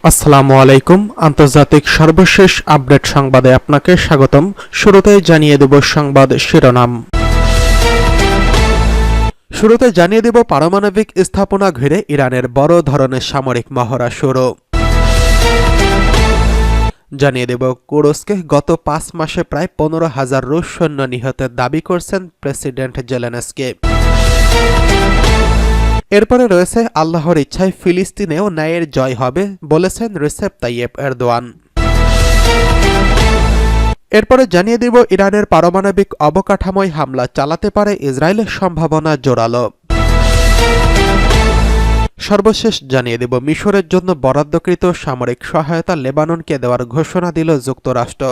আসসালামু আলাইকুম। আন্তর্জাতিক সর্বশেষ আপডেট সংবাদে আপনাকে স্বাগতম। শুরুতেই জানিয়ে দেব সংবাদ শিরোনাম। শুরুতে জানিয়ে দেব পারমাণবিক স্থাপনা ঘিরে ইরানের বড় ধরনের সামরিক মহড়া শুরু। জানিয়ে দেব কুরস্কে গত 5 মাসে প্রায় 15,000 রুশ সৈন্য নিহতের দাবি করছেন প্রেসিডেন্ট জেলেনস্কি। এরপরে রয়েছে আল্লাহর ইচ্ছায় ফিলিস্তিনেও ন্যায়ের জয় হবে বলেছেন রিসেপ তাইয়েপ এরদোয়ান। এরপরে জানিয়ে দিব ইরানের পারমাণবিক অবকাঠামোয় হামলা চালাতে পারে ইসরায়েলের সম্ভাবনা জোরালো। সর্বশেষ জানিয়ে দেব মিশরের জন্য বরাদ্দকৃত সামরিক সহায়তা লেবাননকে দেওয়ার ঘোষণা দিল যুক্তরাষ্ট্র।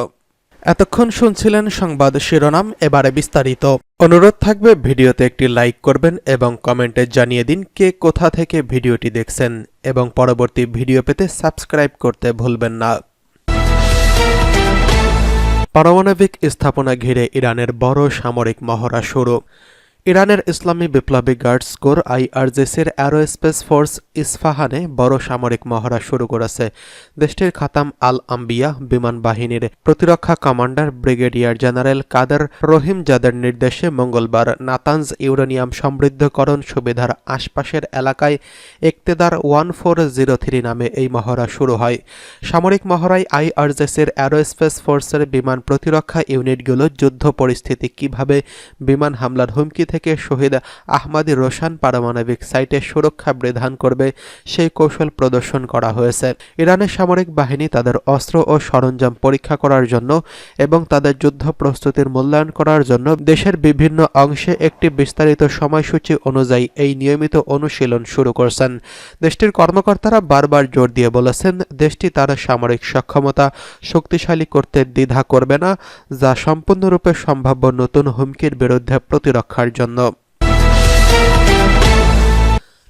এতক্ষণ শুনছিলেন সংবাদ শিরোনাম, এবারে বিস্তারিত। অনুরোধ থাকবে ভিডিওতে একটি লাইক করবেন এবং কমেন্টে জানিয়ে দিন কে কোথা থেকে ভিডিওটি দেখছেন এবং পরবর্তী ভিডিও পেতে সাবস্ক্রাইব করতে ভুলবেন না। পারমাণবিক স্থাপনা ঘিরে ইরানের বড় সামরিক মহড়া শুরু। ইরানের ইসলামী বিপ্লবী গার্ডস কোর আইআরজিসির অ্যারোস্পেস ফোর্স ইস্পাহানে বড় সামরিক মহড়া শুরু করেছে। দেশটির খাতাম আল আম্বিয়া বিমান বাহিনীর প্রতিরক্ষা কমান্ডার ব্রিগেডিয়ার জেনারেল কাদের রহিমজাদের নির্দেশে মঙ্গলবার নাতানজ ইউরেনিয়াম সমৃদ্ধকরণ সুবিধার আশপাশের এলাকায় ইক্তেদার 1403 নামে এই মহড়া শুরু হয়। সামরিক মহড়ায় আইআরজিসির অ্যারোস্পেস ফোর্সের বিমান প্রতিরক্ষা ইউনিটগুলো যুদ্ধ পরিস্থিতি কিভাবে বিমান হামলার হুমকি থেকে শহীদ আহমাদি রোশান পারমাণবিক সাইটে সুরক্ষা বিধান করবে সেই কৌশল প্রদর্শন করা হয়েছে। ইরানের সামরিক বাহিনী তাদের অস্ত্র ও সরঞ্জাম পরীক্ষা করার জন্য এবং তাদের যুদ্ধ প্রস্তুতির মূল্যায়ন করার জন্য দেশের বিভিন্ন অংশে একটি বিস্তারিত সময়সূচি অনুযায়ী এই নিয়মিত অনুশীলন শুরু করছেন। দেশটির কর্মকর্তারা বারবার জোর দিয়ে বলেছেন দেশটি তার সামরিক সক্ষমতা শক্তিশালী করতে দ্বিধা করবে না, যা সম্পূর্ণরূপে সম্ভাব্য নতুন হুমকির বিরুদ্ধে প্রতিরক্ষার জন্য।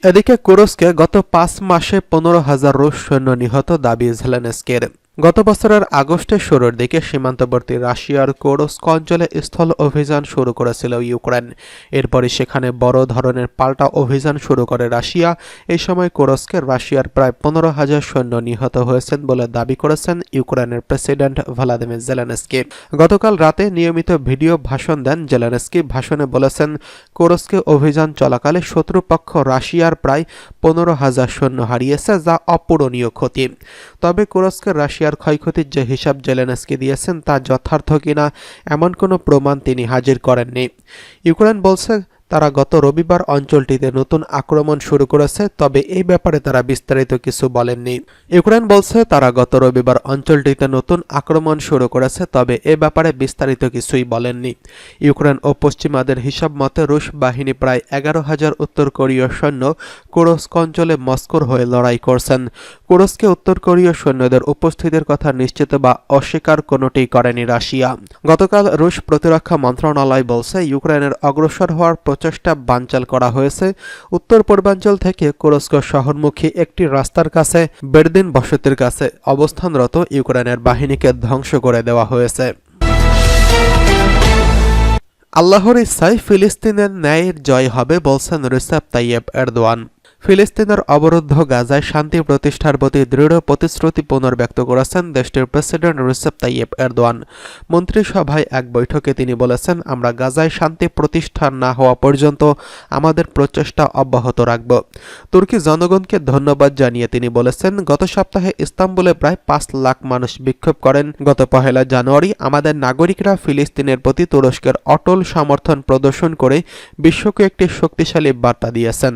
এদিকে কুরস্কে গত 5 মাসে 15,000 রুশ সৈন্য নিহত দাবি জেলেনস্কির। গত বছরের আগস্টের শুরুর দিকে সীমান্তবর্তী রাশিয়ার কুরস্ক অঞ্চলে স্থল অভিযান শুরু করেছিল ইউক্রেন। এরপরই সেখানে বড় ধরনের পাল্টা অভিযান শুরু করে রাশিয়া। এই সময় কুরস্কে রাশিয়ার প্রায় 15,000 সৈন্য নিহত হয়েছেন বলে দাবি করেছেন ইউক্রেনের প্রেসিডেন্ট ভ্লাদিমির জেলেনস্কি। গতকাল রাতে নিয়মিত ভিডিও ভাষণ দেন জেলেনস্কি। ভাষণে বলেছেন কুরস্কে অভিযান চলাকালে শত্রুপক্ষ রাশিয়ার প্রায় 15,000 সৈন্য হারিয়েছে, যা অপূরণীয় ক্ষতি। তবে কুরস্কের রাশিয়ার ক্ষয়ক্ষতির যে হিসাব জেলেনস্কি দিয়েছেন তা যথার্থ কিনা এমন কোনো প্রমাণ তিনি হাজির করেননি। ইউক্রেন বলছে তারা গত রবিবার অঞ্চলটিতে নতুন আক্রমণ শুরু করেছে, তবে এই ব্যাপারে তারা বিস্তারিত কিছু বলেননি। ইউক্রেন বলছে তারা গত রবিবার অঞ্চলটিতে নতুন আক্রমণ শুরু করেছে, তবে এ ব্যাপারে বিস্তারিত কিছুই বলেননি। ইউক্রেন ও পশ্চিমাদের হিসাব মতে রুশ বাহিনী প্রায় 11,000 উত্তর কোরীয় সৈন্য কুরস্ক অঞ্চলে মস্কোর হয়ে লড়াই করছেন। কুরস্কে উত্তর কোরীয় সৈন্যদের উপস্থিতির কথা নিশ্চিত বা অস্বীকার কোনোটি করেনি রাশিয়া। গতকাল রুশ প্রতিরক্ষা মন্ত্রণালয় বলছে ইউক্রেনের অগ্রসর হওয়ার প্রচেষ্টা বানচাল করা হয়েছে। উত্তর পূর্বাঞ্চল থেকে কুরস্ক শহরমুখী একটি রাস্তার কাছে বেরদিন বসতির কাছে অবস্থানরত ইউক্রেনের বাহিনীকে ধ্বংস করে দেওয়া হয়েছে। আল্লাহর ইচ্ছায় ফিলিস্তিনের ন্যায়ের জয় হবে বলছেন রিসেপ তাইয়েপ এরদোয়ান। ফিলিস্তিনের অবরুদ্ধ গাজায় শান্তি প্রতিষ্ঠার প্রতি দৃঢ় প্রতিশ্রুতি পুনর্ব্যক্ত করেছেন দেশটির প্রেসিডেন্ট রিসেপ তাইয়েপ এরদোয়ান। মন্ত্রিসভায় এক বৈঠকে তিনি বলেছেন, আমরা গাজায় শান্তি প্রতিষ্ঠা না হওয়া পর্যন্ত আমাদের প্রচেষ্টা অব্যাহত রাখব। তুর্কি জনগণকে ধন্যবাদ জানিয়ে তিনি বলেছেন, গত সপ্তাহে ইস্তাম্বুলে প্রায় 5 লাখ মানুষ বিক্ষোভ করেন। গত 1 জানুয়ারি আমাদের নাগরিকরা ফিলিস্তিনের প্রতি তুরস্কের অটল সমর্থন প্রদর্শন করে বিশ্বকে একটি শক্তিশালী বার্তা দিয়েছেন।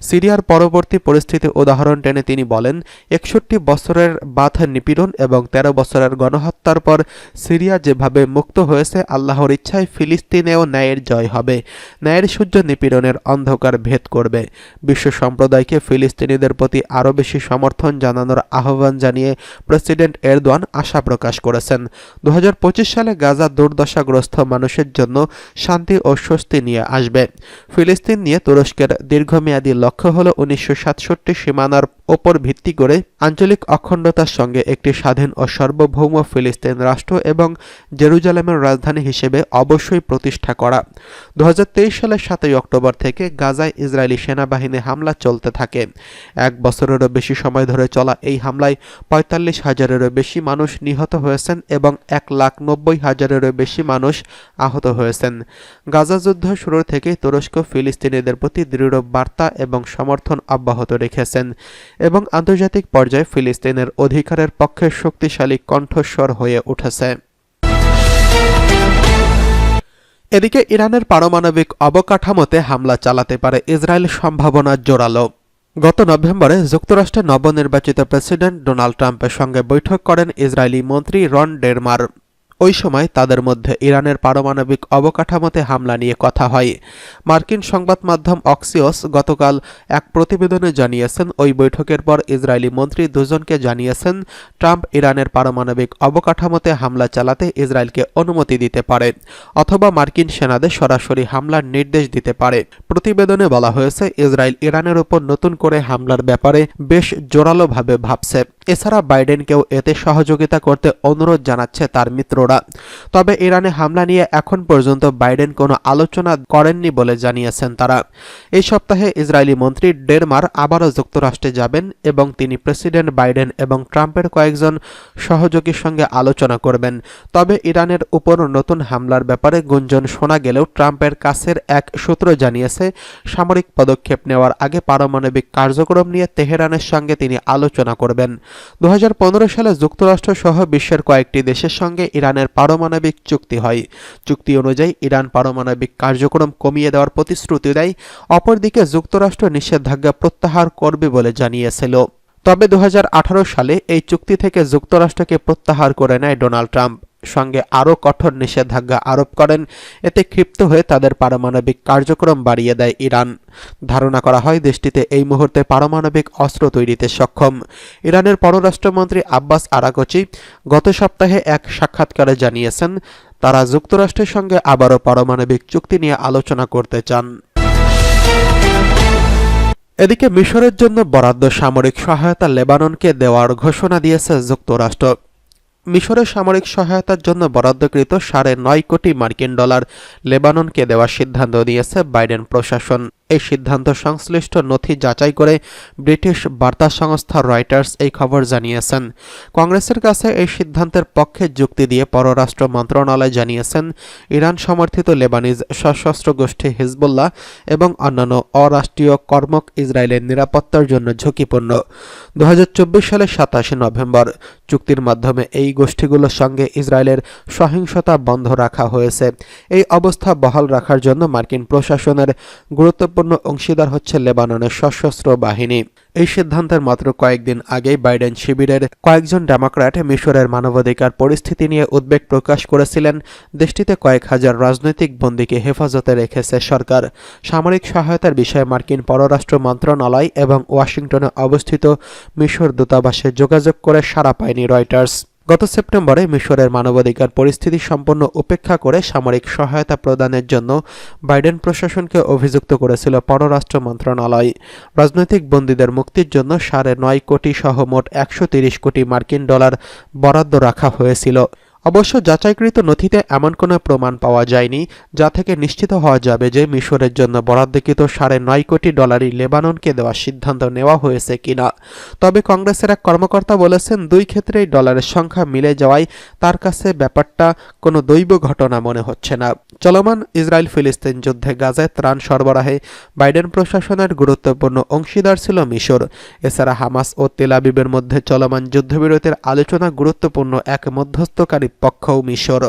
সিরিয়ার পরবর্তী পরিস্থিতি উদাহরণ টেনে তিনি বলেন, 61 বছরের বাধা নিপীড়ন এবং 13 বছরের গণহত্যার পর সিরিয়া যেভাবে মুক্ত হয়েছে, আল্লাহর ইচ্ছায় ফিলিস্তিনেও ন্যায়ের জয় হবে। ন্যায়ের সূর্য নিপীড়নের অন্ধকার ভেদ করবে। বিশ্ব সম্প্রদায়কে ফিলিস্তিনিদের প্রতি আরও বেশি সমর্থন জানানোর আহ্বান জানিয়ে প্রেসিডেন্ট এরদোয়ান আশা প্রকাশ করেছেন 2025 সালে গাজা দুর্দশাগ্রস্ত মানুষের জন্য শান্তি ও স্বস্তি নিয়ে আসবে। ফিলিস্তিন নিয়ে তুরস্কের দীর্ঘমেয়াদী লক্ষ্য হল 1967 সীমানার ওপর ভিত্তি করে আঞ্চলিক অখণ্ডতার সঙ্গে একটি স্বাধীন ও সার্বভৌম ফিলিস্তিন রাষ্ট্র এবং জেরুজালেমের রাজধানী হিসেবে অবশ্যই প্রতিষ্ঠা করা। 2023 সালের 7 অক্টোবর থেকে গাজায় ইসরায়েলি সেনাবাহিনী হামলা চলতে থাকে। 1 বছরেরও বেশি সময় ধরে চলা এই হামলায় 45,000-এরও বেশি মানুষ নিহত হয়েছেন এবং 1,90,000-এরও বেশি মানুষ আহত হয়েছেন। গাজা যুদ্ধ শুরুর থেকেই তুরস্ক ফিলিস্তিনিদের প্রতি দৃঢ় বার্তা এবং সমর্থন অব্যাহত রেখেছেন এবং আন্তর্জাতিক পর্যায়ে ফিলিস্তিনের অধিকারের পক্ষে শক্তিশালী কণ্ঠস্বর হয়ে উঠেছে। এদিকে ইরানের পারমাণবিক অবকাঠামোতে হামলা চালাতে পারে ইসরায়েল, সম্ভাবনা জোরালো। গত নভেম্বরে যুক্তরাষ্ট্রের নবনির্বাচিত প্রেসিডেন্ট ডোনাল্ড ট্রাম্পের সঙ্গে বৈঠক করেন ইসরায়েলি মন্ত্রী রন ডেরমার। ওই সময় তাদের মধ্যে ইরানের পারমাণবিক অবকাঠামোতে হামলা নিয়ে কথা হয়। মার্কিন সংবাদ মাধ্যম অক্সিওস গতকাল এক প্রতিবেদনে জানিয়েছেন, ওই বৈঠকের পর ইসরায়েলি মন্ত্রী দুজনকে জানিয়েছেন ট্রাম্প ইরানের পারমাণবিক অবকাঠামোতে হামলা চালাতে ইসরায়েলকে অনুমতি দিতে পারে অথবা মার্কিন সেনাদের সরাসরি হামলার নির্দেশ দিতে পারে। প্রতিবেদনে বলা হয়েছে, ইসরায়েল ইরানের উপর নতুন করে হামলার ব্যাপারে বেশ জোরালোভাবে ভাবছে। এছাড়া বাইডেনকেও এতে সহযোগিতা করতে অনুরোধ জানাচ্ছে তার মিত্ররা। তবে ইরানে হামলা নিয়ে এখন পর্যন্ত বাইডেন কোনো আলোচনা করেননি বলে জানিয়েছেন তারা। এই সপ্তাহে ইসরায়েলি মন্ত্রী ডেরমার আবারও যুক্তরাষ্ট্রে যাবেন এবং তিনি প্রেসিডেন্ট বাইডেন এবং ট্রাম্পের কয়েকজন সহযোগীর সঙ্গে আলোচনা করবেন। তবে ইরানের উপর নতুন হামলার ব্যাপারে গুঞ্জন শোনা গেলেও ট্রাম্পের কাছের এক সূত্র জানিয়েছে, সামরিক পদক্ষেপ নেওয়ার আগে পারমাণবিক কার্যক্রম নিয়ে তেহরানের সঙ্গে তিনি আলোচনা করবেন। 2015 সালে যুক্তরাষ্ট্র সহ বিশ্বের কয়েকটি দেশের সঙ্গে ইরানের পারমাণবিক চুক্তি হয়। চুক্তি অনুযায়ী ইরান পারমাণবিক কার্যক্রম কমিয়ে দেওয়ার প্রতিশ্রুতি দেয়। অপরদিকে যুক্তরাষ্ট্র নিষেধাজ্ঞা প্রত্যাহার করবে বলে জানিয়েছিল। তবে 2018 সালে এই চুক্তি থেকে যুক্তরাষ্ট্রকে প্রত্যাহার করে নেয় ডোনাল্ড ট্রাম্প, সঙ্গে আরও কঠোর নিষেধাজ্ঞা আরোপ করেন। এতে ক্ষিপ্ত হয়ে তাদের পারমাণবিক কার্যক্রম বাড়িয়ে দেয় ইরান। ধারণা করা হয় দেশটিতে এই মুহূর্তে পারমাণবিক অস্ত্র তৈরিতে সক্ষম। ইরানের পররাষ্ট্রমন্ত্রী আব্বাস আরাগচি গত সপ্তাহে এক সাক্ষাৎকারে জানিয়েছেন, তারা যুক্তরাষ্ট্রের সঙ্গে আবারও পারমাণবিক চুক্তি নিয়ে আলোচনা করতে চান। এদিকে মিশরের জন্য বরাদ্দ সামরিক সহায়তা লেবাননকে দেওয়ার ঘোষণা দিয়েছে যুক্তরাষ্ট্র। মিশরের সামরিক সহায়তার জন্য বরাদ্দকৃত $9.5 কোটি মার্কিন ডলার লেবাননকে দেওয়ার সিদ্ধান্ত নিয়েছে বাইডেন প্রশাসন। এই সিদ্ধান্ত সংশ্লিষ্ট নথি যাচাই করে ব্রিটিশ বার্তা সংস্থা রয়টার্স এই খবর জানিয়েছেন। কংগ্রেসের কাছে এই সিদ্ধান্তের পক্ষে যুক্তি দিয়ে পররাষ্ট্র মন্ত্রণালয় জানিয়েছেন, ইরান সমর্থিত লেবানিজ সশস্ত্র গোষ্ঠী হিজবুল্লাহ এবং অন্যান্য অরাষ্ট্রীয় কর্মক ইসরায়েলের নিরাপত্তার জন্য ঝুঁকিপূর্ণ। 2024 সালের 27 নভেম্বর চুক্তির মাধ্যমে এই গোষ্ঠীগুলোর সঙ্গে ইসরায়েলের সহিংসতা বন্ধ রাখা হয়েছে। এই অবস্থা বহাল রাখার জন্য মার্কিন প্রশাসনের গুরুত্বপূর্ণ অংশীদার হচ্ছে লেবাননের সশস্ত্র বাহিনী। এই সিদ্ধান্তের মাত্র কয়েকদিন আগেই বাইডেন শিবিরের কয়েকজন ডেমোক্র্যাট মিশরের মানবাধিকার পরিস্থিতি নিয়ে উদ্বেগ প্রকাশ করেছিলেন। দেশটিতে কয়েক হাজার রাজনৈতিক বন্দীকে হেফাজতে রেখেছে সরকার। সামরিক সহায়তার বিষয়ে মার্কিন পররাষ্ট্র মন্ত্রণালয় এবং ওয়াশিংটনে অবস্থিত মিশর দূতাবাসে যোগাযোগ করে সাড়া পায়নি রয়টার্স। গত সেপ্টেম্বরে মিশরের মানবাধিকার পরিস্থিতি সম্পূর্ণ উপেক্ষা করে সামরিক সহায়তা প্রদানের জন্য বাইডেন প্রশাসনকে অভিযুক্ত করেছিল পররাষ্ট্র মন্ত্রণালয়। রাজনৈতিক বন্দীদের মুক্তির জন্য $9.5 কোটি সহ মোট $130 কোটি মার্কিন ডলার বরাদ্দ রাখা হয়েছিল। অবশ্য যাচাইকৃত নথিতে এমন কোনো প্রমাণ পাওয়া যায়নি যা থেকে নিশ্চিত হওয়া যাবে যে মিশরের জন্য বরাদ্দকৃত $9.5 কোটি ডলারই লেবাননকে দেওয়ার সিদ্ধান্ত নেওয়া হয়েছে কিনা। তবে কংগ্রেসের এক কর্মকর্তা বলেছেন, দুই ক্ষেত্রেই ডলারের সংখ্যা মিলে যাওয়ায় তার কাছে ব্যাপারটা কোনো দৈব ঘটনা মনে হচ্ছে না। চলমান ইসরায়েল ফিলিস্তিন যুদ্ধে গাজায় ত্রাণ সরবরাহে বাইডেন প্রশাসনের গুরুত্বপূর্ণ অংশীদার ছিল মিশর। এছাড়া হামাস ও তেল আবিবের মধ্যে চলমান যুদ্ধবিরতির আলোচনা গুরুত্বপূর্ণ এক মধ্যস্থকারী পক্ষও মিশর।